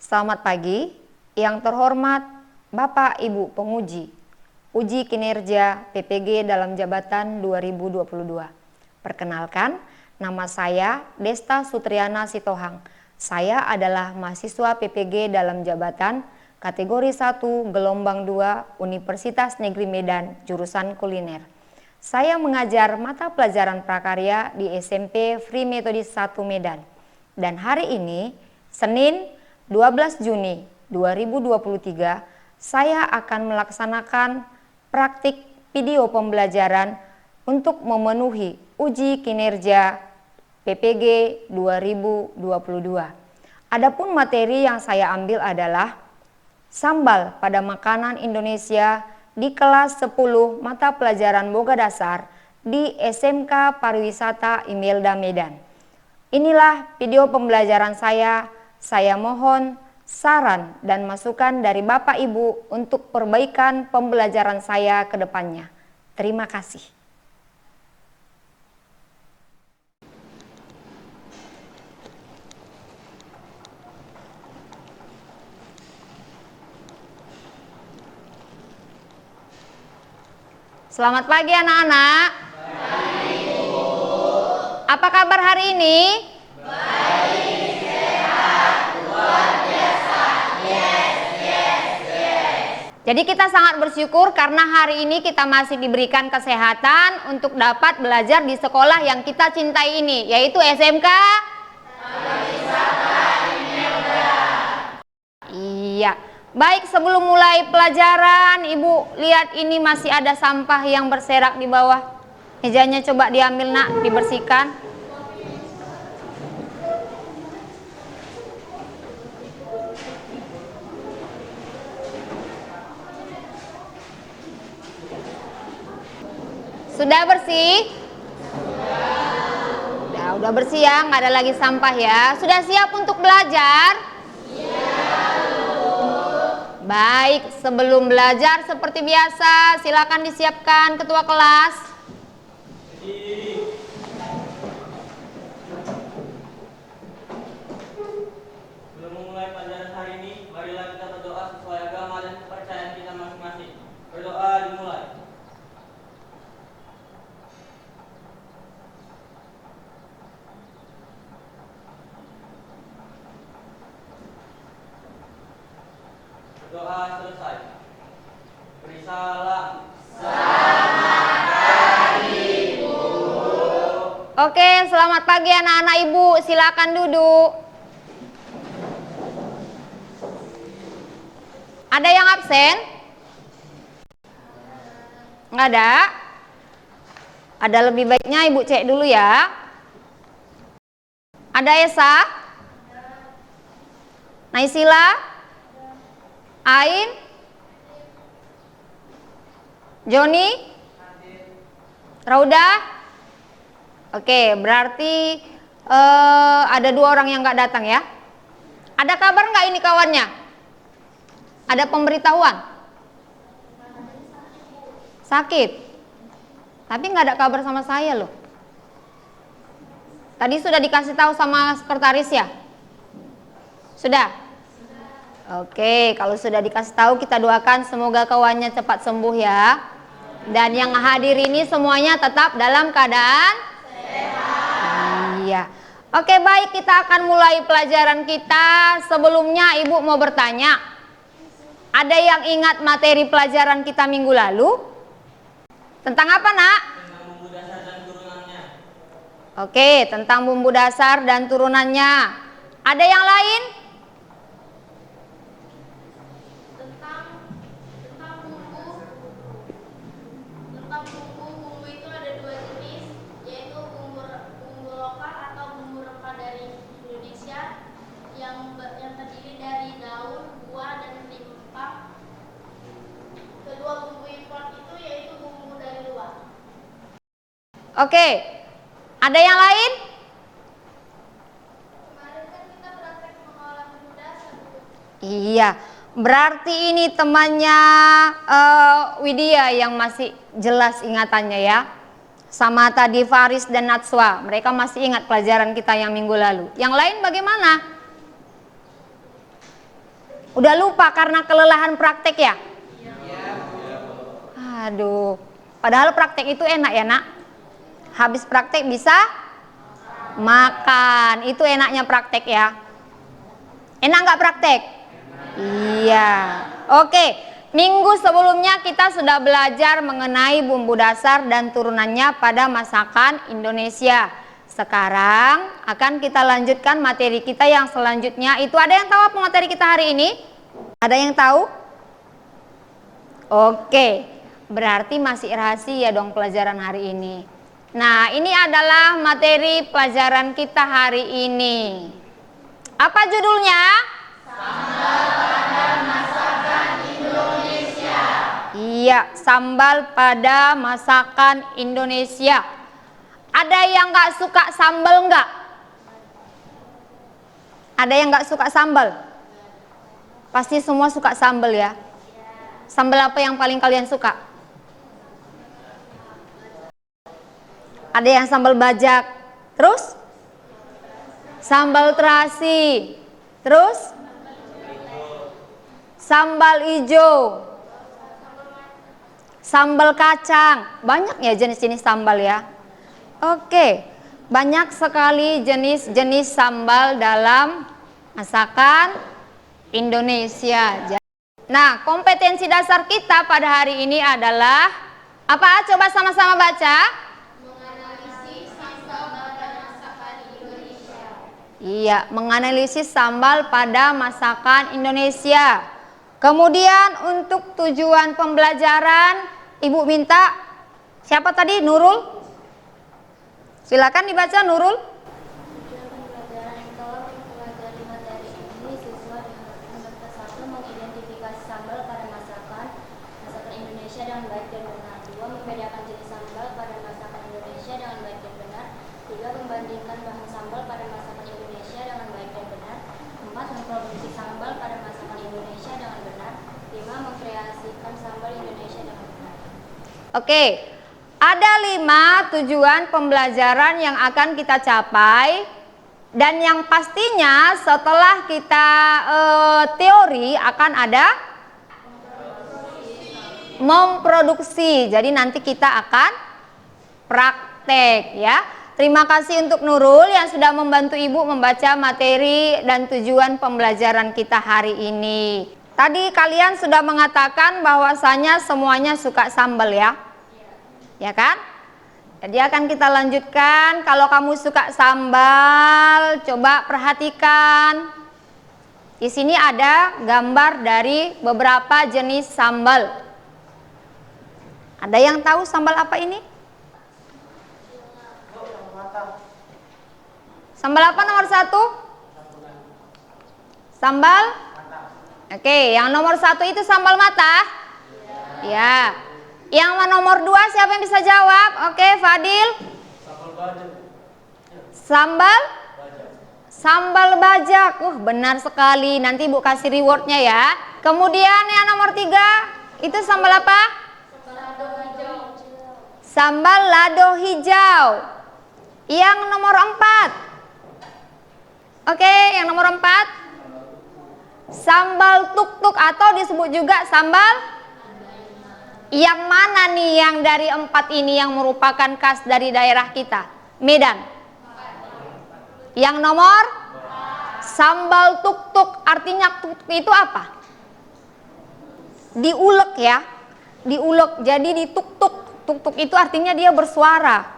Selamat pagi, yang terhormat Bapak Ibu penguji, uji kinerja PPG dalam jabatan 2022. Perkenalkan, nama saya Desta Sutriana Sitohang. Saya adalah mahasiswa PPG dalam jabatan kategori 1 gelombang 2 Universitas Negeri Medan jurusan kuliner. Saya mengajar mata pelajaran prakarya di SMP Free Methodist 1 Medan. Dan hari ini, Senin 12 Juni 2023, saya akan melaksanakan praktik video pembelajaran untuk memenuhi uji kinerja PPG 2022. Adapun materi yang saya ambil adalah sambal pada makanan Indonesia di kelas 10 mata pelajaran Boga Dasar di SMK Pariwisata Imelda Medan. Inilah video pembelajaran saya. Saya mohon saran dan masukan dari Bapak Ibu untuk perbaikan pembelajaran saya ke depannya. Terima kasih. Selamat pagi anak-anak. Apa kabar hari ini? Baik, sehat, luar biasa. Yes. Jadi kita sangat bersyukur karena hari ini kita masih diberikan kesehatan untuk dapat belajar di sekolah yang kita cintai ini, yaitu SMK Pariwisata Imelda. Iya. Baik, sebelum mulai pelajaran, Ibu lihat ini masih ada sampah yang berserak di bawah. Mejanya coba diambil nak, dibersihkan. Sudah bersih? Udah bersih ya, nggak ada lagi sampah ya. Sudah siap untuk belajar? Baik, sebelum belajar seperti biasa, silakan disiapkan ketua kelas. Sebelum memulai pelajaran hari ini, marilah kita berdoa sesuai agama dan kepercayaan kita masing-masing. Berdoa dimulai. Doa selesai. Beri salam. Selamat pagi, Bu. Oke, selamat pagi anak-anak Ibu. Silakan duduk. Ada yang absen? Nggak ada? Ada lebih baiknya Ibu cek dulu ya. Ada Esa? Naisila? Ain? Joni? Rauda? Oke, berarti ada 2 orang yang nggak datang ya. Ada kabar nggak ini kawannya? Ada pemberitahuan? Sakit? Tapi nggak ada kabar sama saya loh. Tadi sudah dikasih tahu sama sekretaris ya? Sudah? Oke, kalau sudah dikasih tahu kita doakan semoga kawannya cepat sembuh ya. Dan yang hadir ini semuanya tetap dalam keadaan sehat. Iya. Oke, baik, kita akan mulai pelajaran kita. Sebelumnya Ibu mau bertanya. Ada yang ingat materi pelajaran kita minggu lalu? Tentang apa, Nak? Tentang bumbu dasar dan turunannya. Oke, tentang bumbu dasar dan turunannya. Ada yang lain? Bumbu itu ada 2 jenis, yaitu bumbu lokal atau bumbu rempah dari Indonesia yang terdiri dari daun, buah, dan rempah. Kedua bumbu impor itu yaitu bumbu dari luar. Oke, ada yang lain? Kemarin kan kita praktek mengolah bumbu dasar. Iya, berarti ini temannya Widya yang masih jelas ingatannya ya. Sama tadi Faris dan Natswa, mereka masih ingat pelajaran kita yang minggu lalu. Yang lain bagaimana? Udah lupa karena kelelahan praktek ya? Aduh, padahal praktek itu enak ya nak. Habis praktek bisa makan, itu enaknya praktek ya. Enak nggak praktek? Iya. Oke, minggu sebelumnya kita sudah belajar mengenai bumbu dasar dan turunannya pada masakan Indonesia. Sekarang akan kita lanjutkan materi kita yang selanjutnya. Itu ada yang tahu apa materi kita hari ini? Ada yang tahu? Oke, berarti masih rahasia dong pelajaran hari ini. Nah, ini adalah materi pelajaran kita hari ini. Apa judulnya? Sambal pada masakan Indonesia. Iya, sambal pada masakan Indonesia. Ada yang nggak suka sambal nggak? Ada yang nggak suka sambal? Pasti semua suka sambal ya. Sambal apa yang paling kalian suka? Ada yang sambal bajak. Terus? Sambal terasi. Terus? Sambal hijau. Sambal kacang. Banyak ya jenis-jenis sambal ya. Oke, banyak sekali jenis-jenis sambal dalam masakan Indonesia. Nah, kompetensi dasar kita pada hari ini adalah apa? Coba sama-sama baca. Menganalisis sambal pada masakan Indonesia. Iya, menganalisis sambal pada masakan Indonesia. Kemudian untuk tujuan pembelajaran, Ibu minta siapa tadi? Nurul? Silakan dibaca Nurul. Tujuan pembelajaran telah mempelajari materi ini siswa dengan satu mengidentifikasi sambal pada masakan Indonesia dengan baik dan benar. 2. Membedakan jenis sambal pada masakan Indonesia dengan baik dan benar. 3. Membandingkan bahan sambal pada masakan Indonesia dengan baik dan benar. 4. Memproduksi sambal pada masakan Indonesia dengan benar. 5. Mengkreasikan sambal Indonesia dengan benar. Oke. Ada 5 tujuan pembelajaran yang akan kita capai, dan yang pastinya setelah kita teori akan ada memproduksi. Jadi nanti kita akan praktek ya. Terima kasih untuk Nurul yang sudah membantu Ibu membaca materi dan tujuan pembelajaran kita hari ini. Tadi kalian sudah mengatakan bahwasanya semuanya suka sambal ya. Ya kan? Jadi akan kita lanjutkan. Kalau kamu suka sambal, coba perhatikan. Di sini ada gambar dari beberapa jenis sambal. Ada yang tahu sambal apa ini? Sambal apa nomor 1? Sambal? Oke, yang nomor 1 itu sambal mata? Ya. Yang nomor 2 siapa yang bisa jawab? Oke, Fadil. Sambal? Sambal bajak. Benar sekali. Nanti Ibu kasih rewardnya ya. Kemudian yang nomor 3 itu sambal apa? Sambal lado hijau. Yang nomor 4. Oke, yang nomor 4 sambal tuk-tuk atau disebut juga sambal. Yang mana nih yang dari 4 ini yang merupakan khas dari daerah kita? Medan. Yang nomor sambal tuk-tuk. Artinya tuk-tuk itu apa? Diulek ya. Diulek, jadi dituk-tuk. Tuk-tuk itu artinya dia bersuara.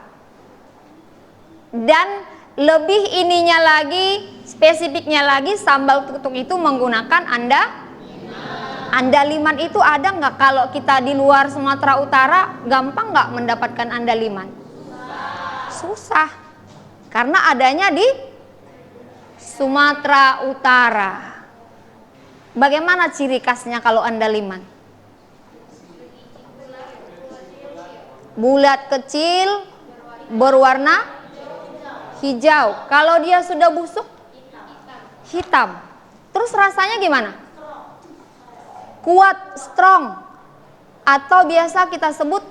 Dan lebih ininya lagi, spesifiknya lagi, sambal tuk-tuk itu menggunakan andaliman. Itu ada nggak kalau kita di luar Sumatera Utara? Gampang nggak mendapatkan andaliman? Susah. Karena adanya di Sumatera Utara. Bagaimana ciri khasnya kalau andaliman? Bulat kecil, berwarna hijau. Kalau dia sudah busuk, hitam. Terus rasanya gimana? Kuat, strong, atau biasa kita sebut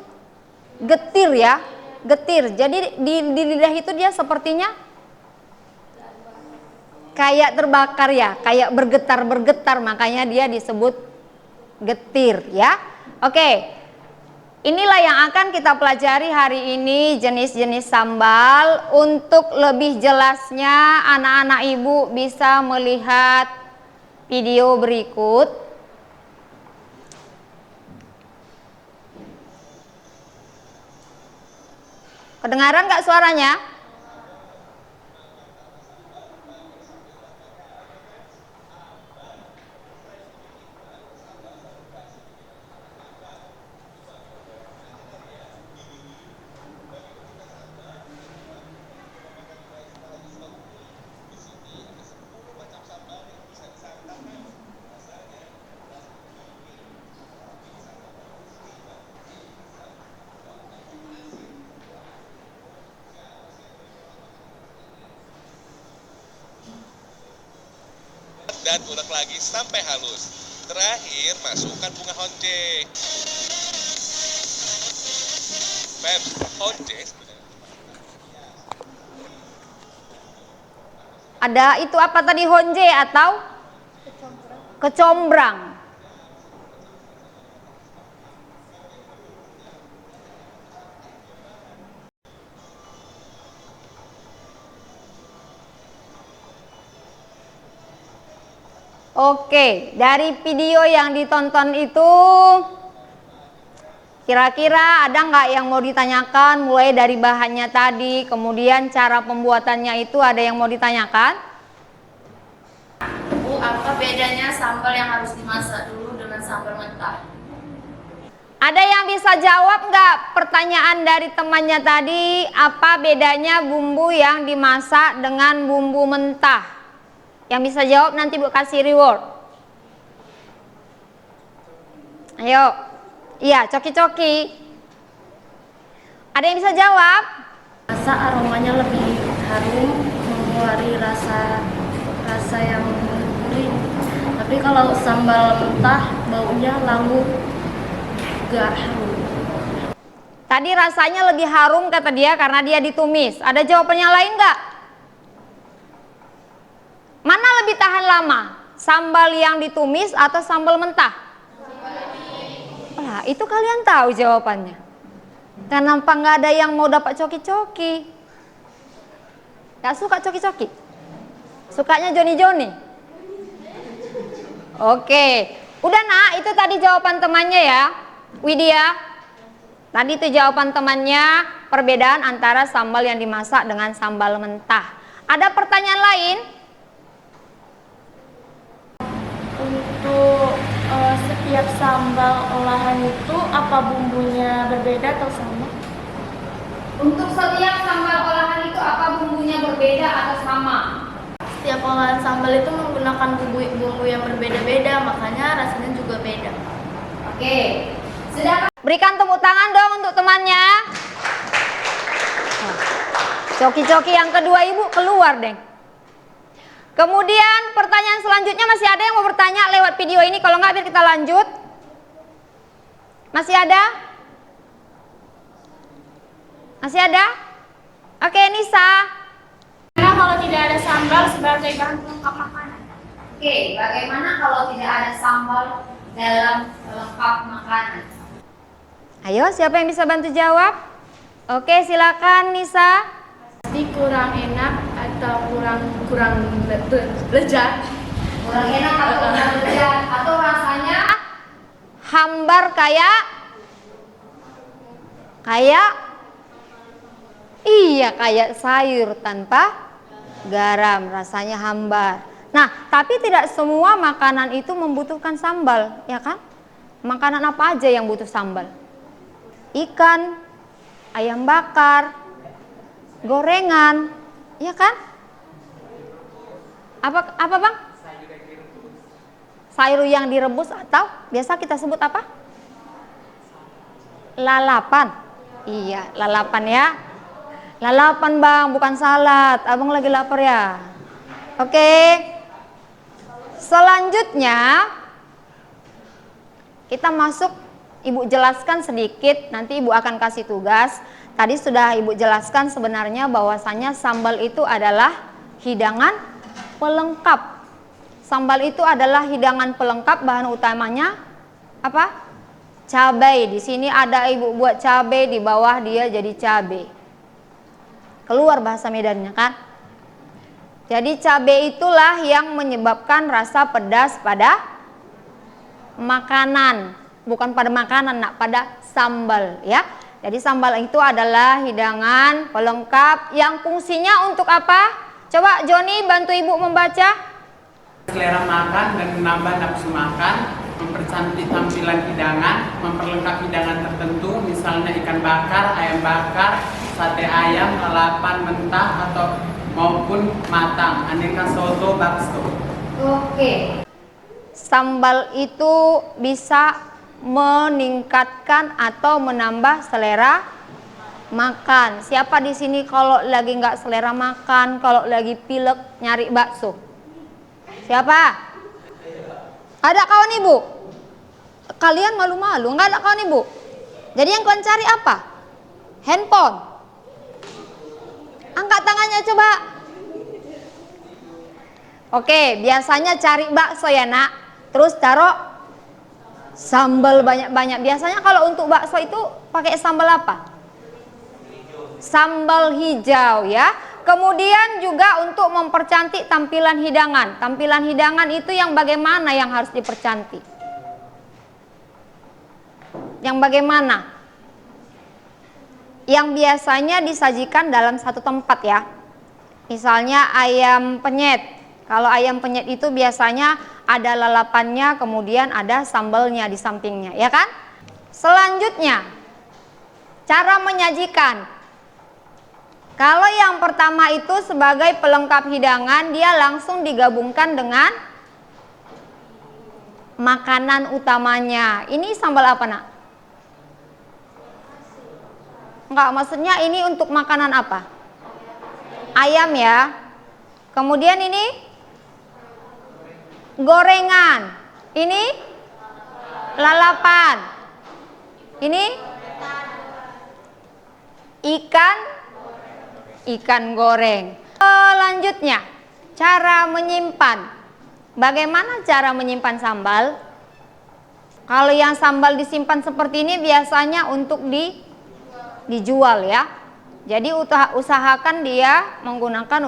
getir ya, getir. Jadi di lidah itu dia sepertinya kayak terbakar ya, kayak bergetar-bergetar, makanya dia disebut getir ya. Oke. Inilah yang akan kita pelajari hari ini, jenis-jenis sambal. Untuk lebih jelasnya anak-anak ibu bisa melihat video berikut. Kedengaran nggak suaranya? Dan ulek lagi sampai halus. Terakhir masukkan bunga honje. Feb, honje sebenarnya. Ada itu apa tadi, honje atau kecombrang? Oke, dari video yang ditonton itu kira-kira ada nggak yang mau ditanyakan, mulai dari bahannya tadi, kemudian cara pembuatannya itu ada yang mau ditanyakan? Bu, apa bedanya sambal yang harus dimasak dulu dengan sambal mentah? Ada yang bisa jawab nggak pertanyaan dari temannya tadi, apa bedanya bumbu yang dimasak dengan bumbu mentah? Yang bisa jawab nanti Bu kasih reward. Ayo. Iya, coki-coki. Ada yang bisa jawab? Rasa aromanya lebih harum, mengeluarkan rasa yang gurih. Tapi kalau sambal mentah baunya langu, gak harum. Tadi rasanya lebih harum kata dia karena dia ditumis. Ada jawabannya lain nggak? Mana lebih tahan lama? Sambal yang ditumis atau sambal mentah? Lah, itu kalian tahu jawabannya. Kenapa nggak ada yang mau dapat coki-coki? Gak suka coki-coki? Sukanya Joni-Joni? Oke, udah nak, itu tadi jawaban temannya ya, Widya. Tadi itu jawaban temannya, perbedaan antara sambal yang dimasak dengan sambal mentah. Ada pertanyaan lain? Untuk setiap sambal olahan itu apa bumbunya berbeda atau sama? Untuk setiap sambal olahan itu apa bumbunya berbeda atau sama? Setiap olahan sambal itu menggunakan bumbu yang berbeda-beda, makanya rasanya juga beda. Oke, sudah. Berikan tepuk tangan dong untuk temannya. Coki-coki yang kedua ibu keluar deh. Kemudian pertanyaan selanjutnya, masih ada yang mau bertanya lewat video ini? Kalau nggak biar kita lanjut. Masih ada? Masih ada? Oke, Nisa. Karena kalau tidak ada sambal sebagai bahan pelengkap makanan. Oke, bagaimana kalau tidak ada sambal dalam pelengkap makanan? Ayo, siapa yang bisa bantu jawab? Oke, silakan Nisa. Pasti kurang enak atau kurang lezat. Kurang enak atau kurang lezat atau rasanya hambar kayak iya, kayak sayur tanpa garam, rasanya hambar. Nah, tapi tidak semua makanan itu membutuhkan sambal, ya kan? Makanan apa aja yang butuh sambal? Ikan, ayam bakar, gorengan, ya kan? Apa bang? Sayur yang direbus atau biasa kita sebut apa? Lalapan. Iya, lalapan ya. Lalapan bang, bukan salad. Abang lagi lapar ya. Oke. Selanjutnya kita masuk, ibu jelaskan sedikit, nanti ibu akan kasih tugas. Tadi sudah ibu jelaskan sebenarnya bahwasanya sambal itu adalah hidangan pelengkap. Sambal itu adalah hidangan pelengkap, bahan utamanya apa? Cabai. Di sini ada ibu buat cabai, di bawah dia jadi cabai. Keluar bahasa Medannya kan? Jadi cabai itulah yang menyebabkan rasa pedas pada makanan, bukan pada makanan, nak, pada sambal ya. Jadi sambal itu adalah hidangan pelengkap yang fungsinya untuk apa? Coba Joni bantu ibu membaca. Selera makan dan menambah nafsu makan, mempercantik tampilan hidangan, memperlengkap hidangan tertentu, misalnya ikan bakar, ayam bakar, sate ayam, lalapan mentah atau maupun matang, aneka soto, bakso. Oke. Sambal itu bisa meningkatkan atau menambah selera makan. Siapa di sini kalau lagi nggak selera makan, kalau lagi pilek nyari bakso? Siapa? Ada kawan ibu? Kalian malu-malu, nggak ada kawan ibu? Jadi yang kalian cari apa? Handphone. Angkat tangannya coba. Oke, biasanya cari bakso ya nak. Terus taruh sambal banyak-banyak. Biasanya kalau untuk bakso itu pakai sambal apa? Sambal hijau ya. Kemudian juga untuk mempercantik tampilan hidangan. Tampilan hidangan itu yang bagaimana yang harus dipercantik? Yang bagaimana? Yang biasanya disajikan dalam satu tempat ya. Misalnya ayam penyet. Kalau ayam penyet itu biasanya ada lalapannya, kemudian ada sambalnya di sampingnya, ya kan? Selanjutnya, cara menyajikan. Kalau yang pertama itu sebagai pelengkap hidangan, dia langsung digabungkan dengan makanan utamanya. Ini sambal apa nak? Enggak, maksudnya ini untuk makanan apa? Ayam ya. Kemudian ini gorengan. Ini lalapan. Ini ikan goreng. Selanjutnya, cara menyimpan. Bagaimana cara menyimpan sambal? Kalau yang sambal disimpan seperti ini biasanya untuk dijual ya. Jadi usahakan dia menggunakan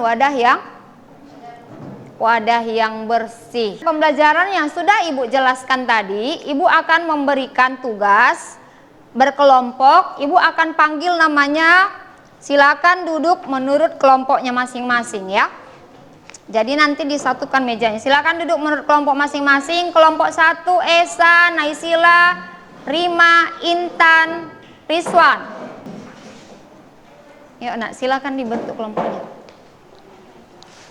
wadah yang bersih. Pembelajaran yang sudah ibu jelaskan tadi, ibu akan memberikan tugas berkelompok. Ibu akan panggil namanya. Silakan duduk menurut kelompoknya masing-masing ya. Jadi nanti disatukan mejanya. Silakan duduk menurut kelompok masing-masing. Kelompok 1 Esa, Naisila, Rima, Intan, Rizwan. Yuk nak, silakan dibentuk kelompoknya.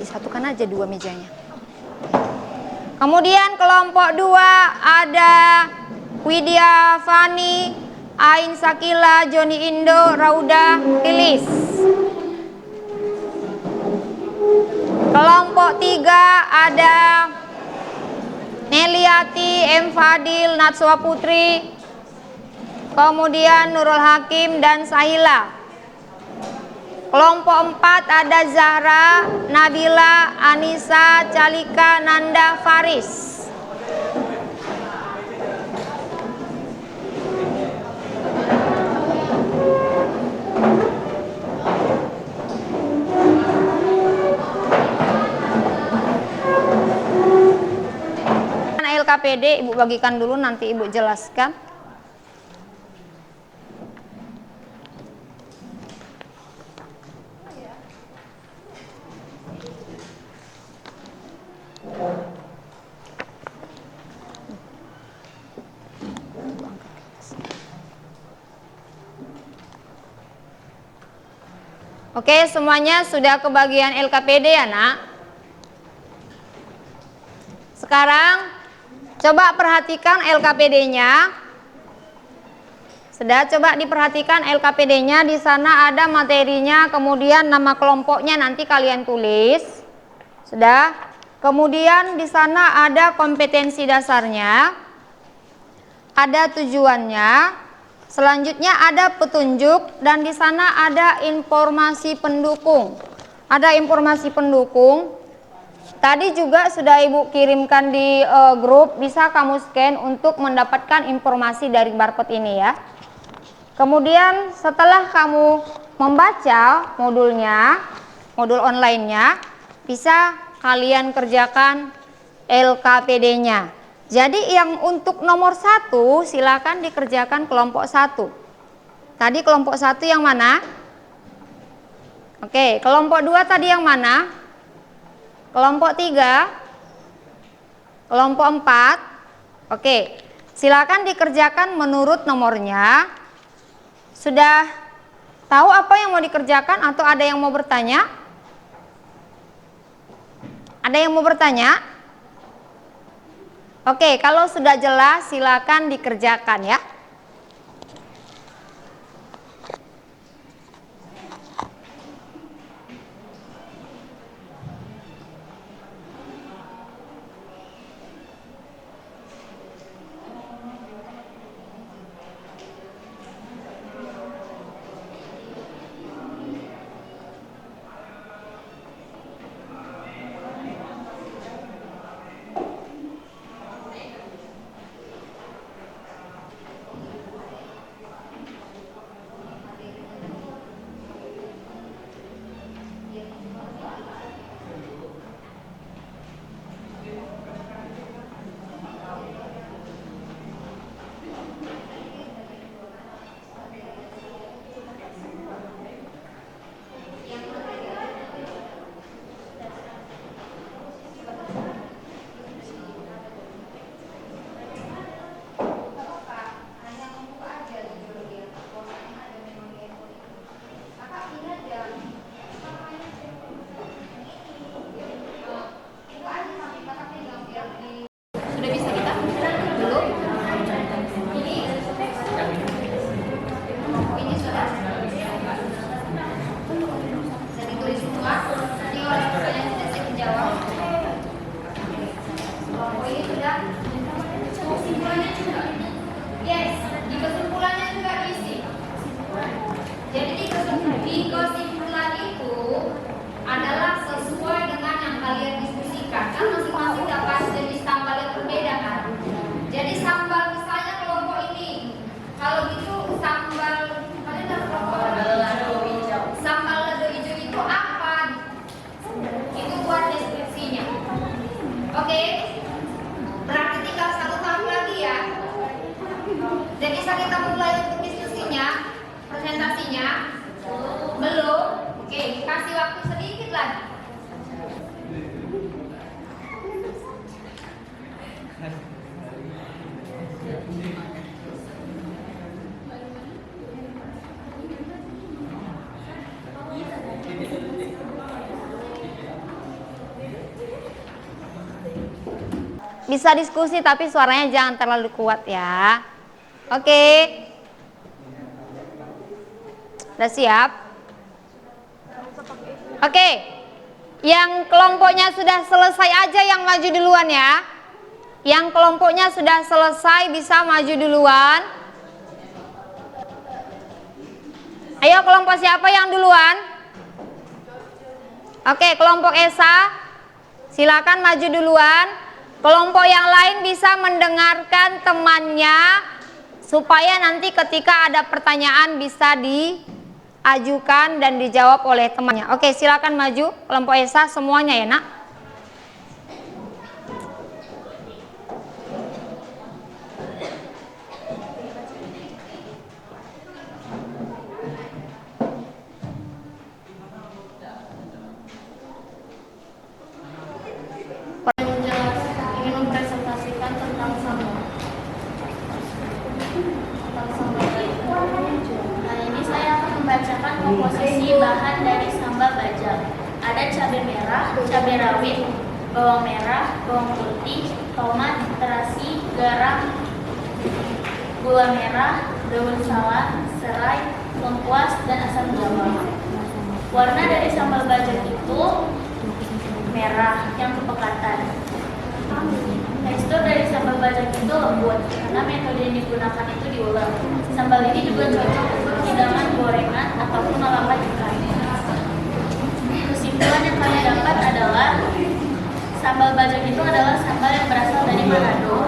Disatukan aja dua mejanya. Kemudian kelompok 2 ada Widya Fani, Ain Sakila, Joni Indo, Rauda, Lilis. Kelompok 3 ada Neliati, M. Fadil, Natswa Putri, kemudian Nurul Hakim dan Sahila. Kelompok 4 ada Zahra, Nabila, Anissa, Calika, Nanda, Faris. LKPD ibu bagikan dulu, nanti ibu jelaskan. Oke, semuanya sudah kebagian LKPD ya nak? Sekarang coba perhatikan LKPD-nya. Sudah, coba diperhatikan LKPD-nya. Di sana ada materinya, kemudian nama kelompoknya nanti kalian tulis. Sudah. Kemudian di sana ada kompetensi dasarnya, ada tujuannya. Selanjutnya ada petunjuk dan di sana ada informasi pendukung. Ada informasi pendukung. Tadi juga sudah Ibu kirimkan di grup, bisa kamu scan untuk mendapatkan informasi dari barcode ini ya. Kemudian setelah kamu membaca modulnya, modul online-nya, bisa kalian kerjakan LKPD-nya. Jadi yang untuk nomor 1 silakan dikerjakan kelompok 1. Tadi kelompok 1 yang mana? Oke, kelompok 2 tadi yang mana? Kelompok 3, kelompok 4. Oke, silakan dikerjakan menurut nomornya. Sudah tahu apa yang mau dikerjakan atau ada yang mau bertanya? Ada yang mau bertanya? Oke, kalau sudah jelas silakan dikerjakan ya. Bisa diskusi tapi suaranya jangan terlalu kuat ya. Oke. Udah siap? Oke. Yang kelompoknya sudah selesai aja yang maju duluan ya. Yang kelompoknya sudah selesai bisa maju duluan. Ayo kelompok siapa yang duluan? Oke, kelompok Esa. Silakan maju duluan. Kelompok yang lain bisa mendengarkan temannya supaya nanti ketika ada pertanyaan bisa diajukan dan dijawab oleh temannya. Oke, silakan maju kelompok Esa semuanya ya, Nak. Komposisi bahan dari sambal bajang. Ada cabai merah, cabai rawit, bawang merah, bawang putih, tomat, terasi, garam, gula merah, daun salam, serai, lengkuas, dan asam jawa. Warna dari sambal bajang itu merah yang kepekatan. Tekstur dari sambal bajang itu lembut karena metode yang digunakan itu diulek. Sambal ini juga cocok untuk hidangan gorengan ataupun olahan ikan. Kesimpulan yang kami dapat adalah Sambal bajak itu adalah sambal yang berasal dari Manado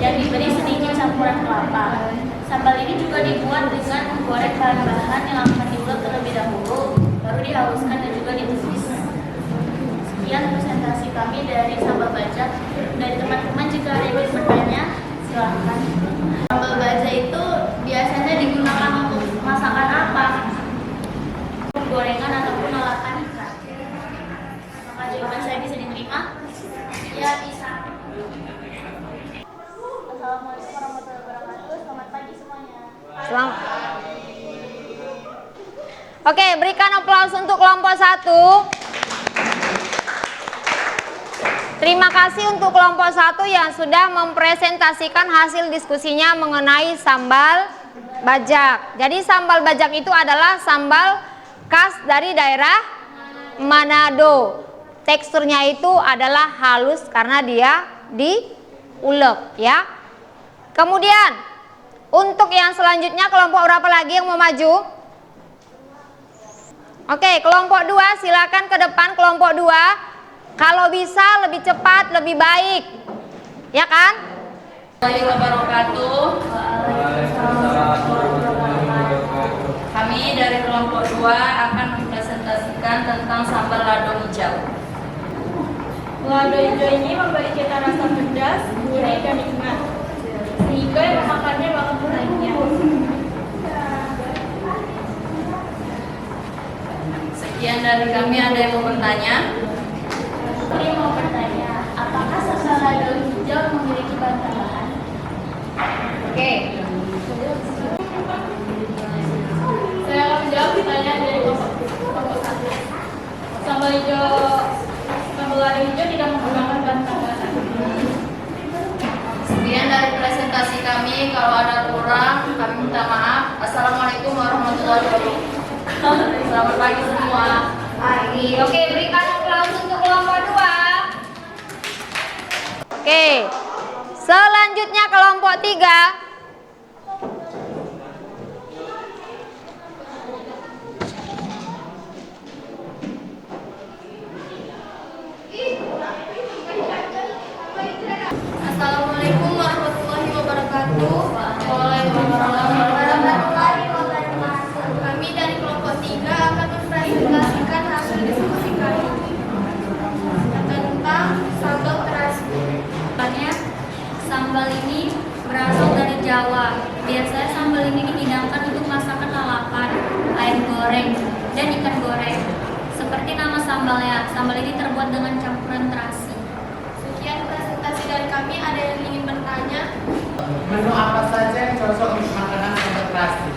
yang diberi sedikit campuran kelapa. Sambal ini juga dibuat dengan menggoreng bahan-bahan yang akan diulek terlebih dahulu, baru dihaluskan dan juga ditumis. Sekian presentasi kami dari sambal bajak. Dari teman-teman jika ada yang ingin bertanya, silahkan. Sambal bajak itu biasanya digunakan untuk masakan apa? Gorengan ataupun olahan ikan. Apakah jawaban saya bisa diterima? Ya, bisa. Assalamualaikum warahmatullahi wabarakatuh. Selamat pagi semuanya. Selamat. Oke, berikan aplaus untuk kelompok 1. Terima kasih untuk kelompok 1 yang sudah mempresentasikan hasil diskusinya mengenai sambal bajak. Jadi sambal bajak itu adalah sambal khas dari daerah Manado. Teksturnya itu adalah halus karena dia diulek ya. Kemudian untuk yang selanjutnya kelompok berapa lagi yang mau maju? Oke, kelompok 2 silakan ke depan kelompok 2. Kalau bisa lebih cepat lebih baik. Ya kan? Wabarakatuh. Kami dari kelompok 2 akan mempresentasikan tentang sambal lado hijau. Lado hijau ini memberi cita rasa pedas, gurih dan nikmat, sehingga yang memakannya bakal berhadiah. Sekian dari kami, ada yang mau bertanya? Ini mau bertanya, apakah sambal lado hijau memiliki bahan tambahan? Oke. Saya akan menjawab pertanyaan dari kelompok 1. Sambal lado hijau tidak menggunakan bahan tambahan. Sekian dari presentasi kami. Kalau ada kurang, kami minta maaf. Assalamualaikum warahmatullahi wabarakatuh. Selamat pagi semua. Oke, berikan aplaus untuk kelompok 2. Oke. Selanjutnya kelompok 3. Assalamualaikum warahmatullahi wabarakatuh. Warahmatullahi wabarakatuh. Kami dari kelompok 3 akan mempresentasikan hasil diskusi kami tentang sambal terasi. Sambal ini berasal dari Jawa. Biasanya sambal ini dihidangkan untuk masakan lalapan, ayam goreng, dan ikan goreng. Seperti nama sambalnya, sambal ini terbuat dengan campuran terasi. Sekian presentasi dari kami. Ada yang ingin bertanya? Menu apa saja yang cocok untuk makanan sambal terasi?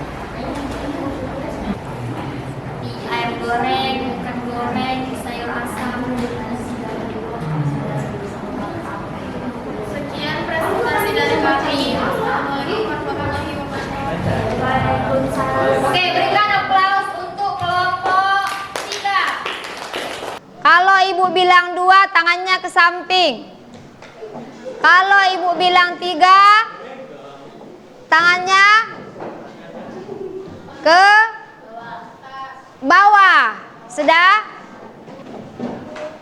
Di ayam goreng, ikan goreng, sayur asam. Sekian presentasi dari kami. Assalamualaikum warahmatullahi wabarakatuh. Oke, berikan aplaus untuk kelompok 3. Kalau ibu bilang 2, tangannya ke samping. Kalau ibu bilang 3, tangannya ke bawah. Sudah?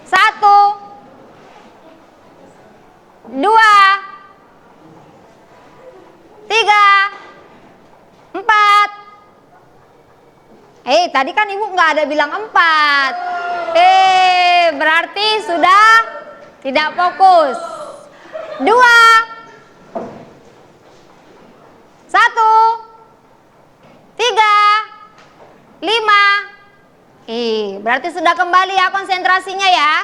1, 2, 3, 4. Tadi kan ibu nggak ada bilang 4. Berarti sudah tidak fokus. 2, 1, 3, 5. Berarti sudah kembali ya konsentrasinya ya.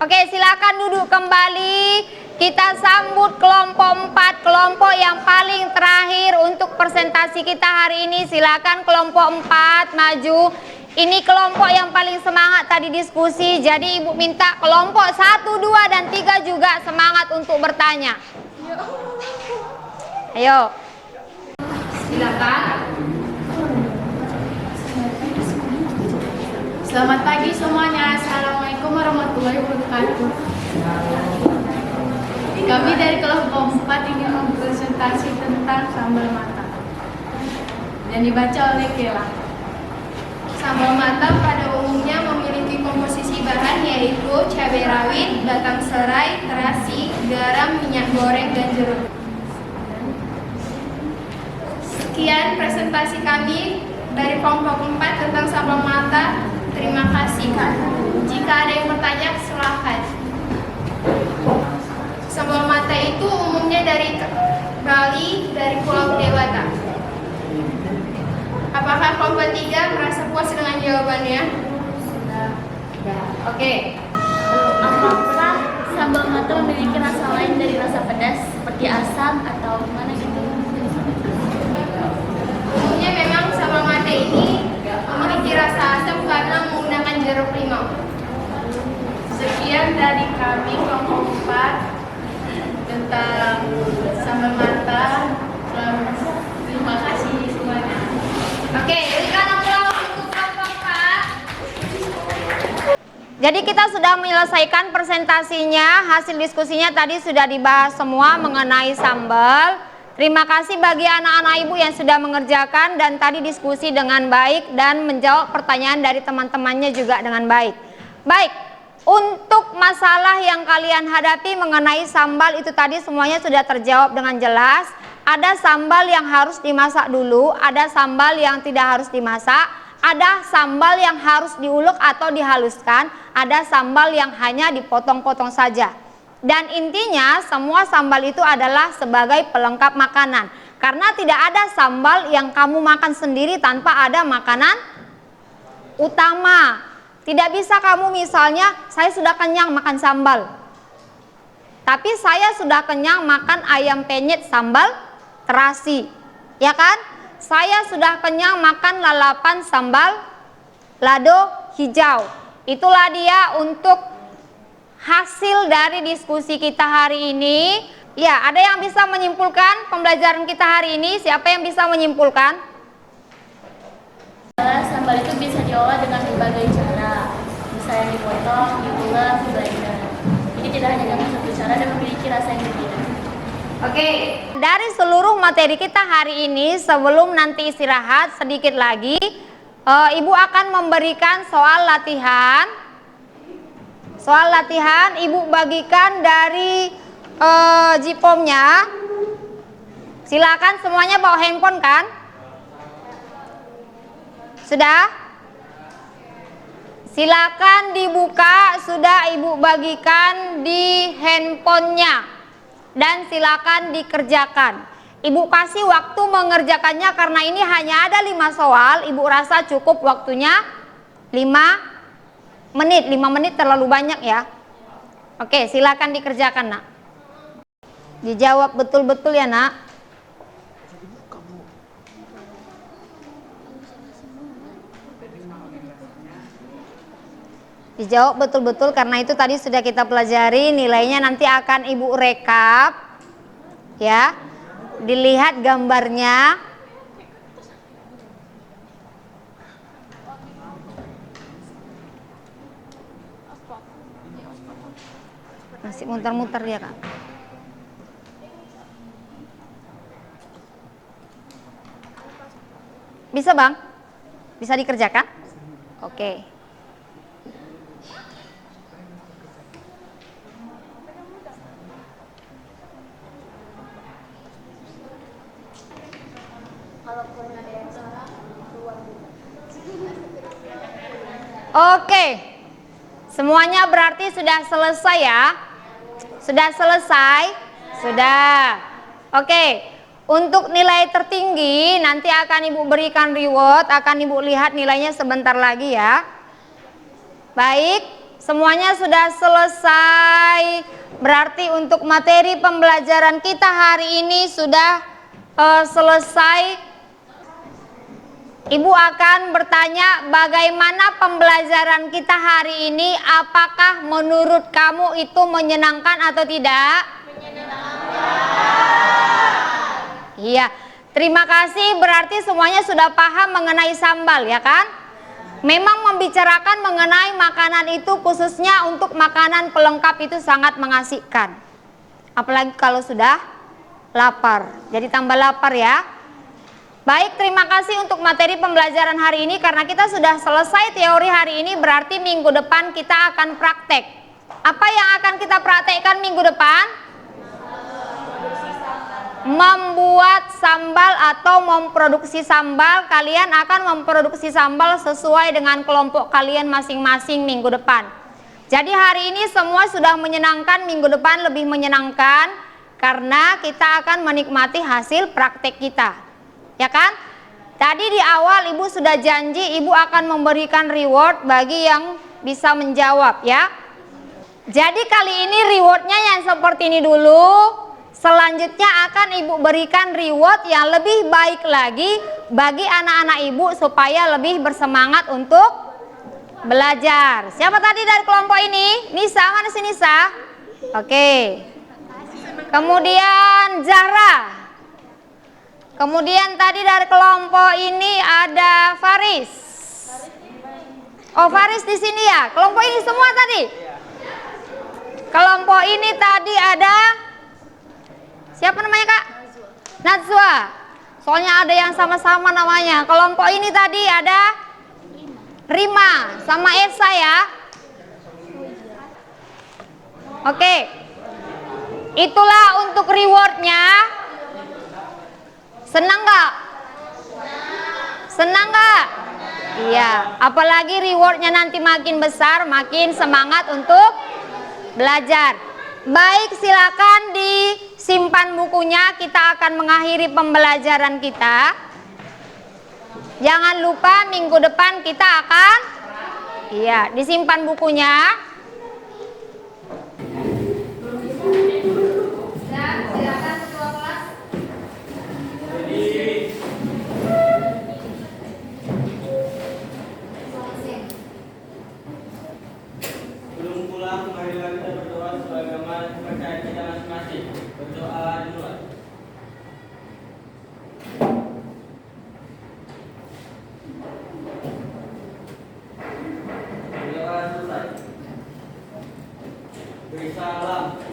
Oke, silakan duduk kembali. Kita sambut kelompok 4, kelompok yang paling terakhir untuk presentasi kita hari ini. Silakan kelompok 4 maju. Ini kelompok yang paling semangat tadi diskusi. Jadi ibu minta kelompok 1, 2, dan 3 juga semangat untuk bertanya. Ayo. Silakan. Selamat pagi semuanya. Assalamualaikum warahmatullahi wabarakatuh. Kami dari kelompok 4 ingin mempresentasi tentang sambal matang yang dibaca oleh Kela. Sambal matang pada umumnya memiliki komposisi bahan yaitu cabai rawit, batang serai, terasi, garam, minyak goreng, dan jeruk. Sekian presentasi kami dari kelompok 4 tentang sambal mata. Terima kasih. Jika ada yang bertanya, silakan. Sambal mata itu umumnya dari Bali, dari Pulau Dewata. Apakah kelompok 3 merasa puas dengan jawabannya? Oke. Apakah sambal mata memiliki rasa lain dari rasa pedas seperti asam atau gimana gitu? Umumnya memang sambal mata ini memiliki rasa asam karena menggunakan jeruk limau. Sekian dari kami kelompok 4 tentang sambal mata. Terima kasih semuanya. Oke, berikan aplaus untuk kelompok 4. Jadi kita sudah menyelesaikan presentasinya, hasil diskusinya tadi sudah dibahas semua mengenai sambal. Terima kasih bagi anak-anak ibu yang sudah mengerjakan dan tadi diskusi dengan baik dan menjawab pertanyaan dari teman-temannya juga dengan baik. Baik, untuk masalah yang kalian hadapi mengenai sambal itu tadi semuanya sudah terjawab dengan jelas. Ada sambal yang harus dimasak dulu, ada sambal yang tidak harus dimasak, ada sambal yang harus diulek atau dihaluskan, ada sambal yang hanya dipotong-potong saja. Dan intinya semua sambal itu adalah sebagai pelengkap makanan. Karena tidak ada sambal yang kamu makan sendiri tanpa ada makanan utama. Tidak bisa kamu misalnya, saya sudah kenyang makan sambal, tapi saya sudah kenyang makan ayam penyet sambal terasi, ya kan? Saya sudah kenyang makan lalapan sambal lado hijau. Itulah dia untuk hasil dari diskusi kita hari ini. Ya, ada yang bisa menyimpulkan pembelajaran kita hari ini? Siapa yang bisa menyimpulkan? Sambal itu bisa diolah dengan berbagai cara, misalnya dipotong, diulek, diblender. Jadi tidak hanya dengan satu cara dan memiliki rasa yang berbeda. Oke, dari seluruh materi kita hari ini, sebelum nanti istirahat sedikit lagi, Ibu akan memberikan soal latihan. Soal latihan Ibu bagikan dari Jipomnya. Silakan semuanya bawa handphone kan? Sudah? Silakan dibuka, sudah Ibu bagikan di handphonenya. Dan silakan dikerjakan. Ibu kasih waktu mengerjakannya karena ini hanya ada 5 soal. Ibu rasa cukup waktunya 5 menit. 5 menit terlalu banyak ya. Oke, silakan dikerjakan nak. Dijawab betul-betul ya nak. Dijawab betul-betul karena itu tadi sudah kita pelajari, nilainya nanti akan Ibu rekap ya. Dilihat gambarnya. Masih muter-muter ya Kak. Bisa Bang? Bisa dikerjakan? Oke. Oke, semuanya berarti sudah selesai ya? Sudah selesai? Sudah. Oke, untuk nilai tertinggi nanti akan Ibu berikan reward, akan Ibu lihat nilainya sebentar lagi ya. Baik, semuanya sudah selesai. Berarti untuk materi pembelajaran kita hari ini sudah selesai. Ibu akan bertanya bagaimana pembelajaran kita hari ini, apakah menurut kamu itu menyenangkan atau tidak? Menyenangkan. Iya, terima kasih, berarti semuanya sudah paham mengenai sambal ya kan? Memang membicarakan mengenai makanan itu khususnya untuk makanan pelengkap itu sangat mengasihkan. Apalagi kalau sudah lapar, jadi tambah lapar ya. Baik, terima kasih untuk materi pembelajaran hari ini. Karena kita sudah selesai teori hari ini, berarti minggu depan kita akan praktek. Apa yang akan kita praktekkan minggu depan? Membuat sambal atau memproduksi sambal. Kalian akan memproduksi sambal sesuai dengan kelompok kalian masing-masing minggu depan. Jadi hari ini semua sudah menyenangkan, minggu depan lebih menyenangkan karena kita akan menikmati hasil praktek kita. Ya kan? Tadi di awal Ibu sudah janji Ibu akan memberikan reward bagi yang bisa menjawab ya. Jadi kali ini rewardnya yang seperti ini dulu. Selanjutnya akan Ibu berikan reward yang lebih baik lagi bagi anak-anak Ibu supaya lebih bersemangat untuk belajar. Siapa tadi dari kelompok ini? Nisa, mana sih Nisa? Oke. Kemudian Zahra. Kemudian tadi dari kelompok ini ada Faris. Oh, Faris di sini ya. Kelompok ini semua tadi. Kelompok ini tadi ada siapa namanya Kak? Najwa. Soalnya ada yang sama-sama namanya. Kelompok ini tadi ada Rima sama Esa ya. Oke. Itulah untuk rewardnya. Senang gak? Senang gak? Iya. Apalagi rewardnya nanti makin besar, makin semangat untuk belajar. Baik, silakan disimpan bukunya. Kita akan mengakhiri pembelajaran kita. Jangan lupa minggu depan kita akan disimpan bukunya. Dan silakan ketua kelas. Belum pulang, marilah kita berdoa sebagaimana kepercayaan kita masing-masing. Berdoa dimulai. Berdoa selesai. Beri salam.